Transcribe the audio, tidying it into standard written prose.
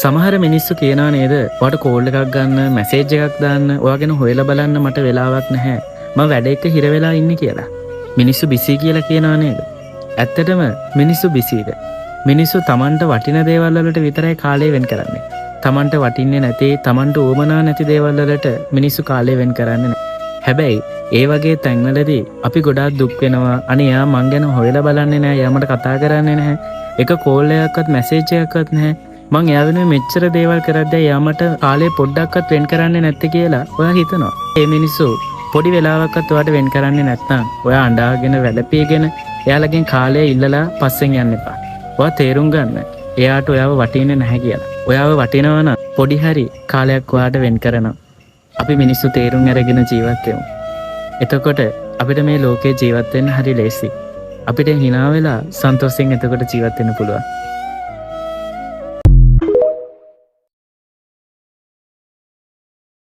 සමහර මිනිස්සු කියනවා නේද ඔයාට කෝල් එකක් ගන්න මැසේජ් එකක් දාන්න ඔයාගෙන හොයලා බලන්න මට වෙලාවක් නැහැ මම වැඩ එක්ක හිර වෙලා ඉන්නේ කියලා. මිනිස්සු බිසි කියලා කියනවා නේද? ඇත්තටම මිනිස්සු බිසිද? මිනිස්සු Tamanට වටින දේවල් වලට විතරයි කාලය වෙන් කරන්නේ. Tamanට වටින්නේ නැති Tamanට උවමනා නැති දේවල් වලට මිනිස්සු කාලය වෙන් කරන්නේ නැහැ. හැබැයි ඒ වගේ තැන්වලදී අපි ගොඩාක් දුක් වෙනවා. අනේ යා මං ගැන හොයලා බලන්නේ නැහැ. යා මට කතා කරන්නේ නැහැ. එක කෝල් එකක්වත් මැසේජ් එකක්වත් නැහැ. මං එයා වෙනුවෙන් මෙච්චර දේවල් කරද්දී යා මට කාලේ පොඩ්ඩක්වත් වෙන් කරන්නේ නැත්තේ කියලා ඔයා හිතනවා. මේ මිනිස්සු පොඩි වෙලාවක්වත් ඔයාට වෙන් කරන්නේ නැත්නම් ඔයා අඬාගෙන වැළපීගෙන එයාලගෙන් කාලය ඉල්ලලා පස්සෙන් යන්න එපා. ඔයා තේරුම් ගන්න. එයාට ඔයාව වටින්නේ නැහැ කියලා. ඔයාව වටිනවා නම් පොඩි හරි කාලයක් ඔයාට වෙන් කරනවා. අපි මිනිස්සු තේරුම් අරගෙන ජීවත් වෙමු. එතකොට අපිට මේ ලෝකේ ජීවත් වෙන්න හරි ලේසි. අපිට hina වෙලා සන්තෝෂයෙන් එතකොට ජීවත් වෙන්න පුළුවන්.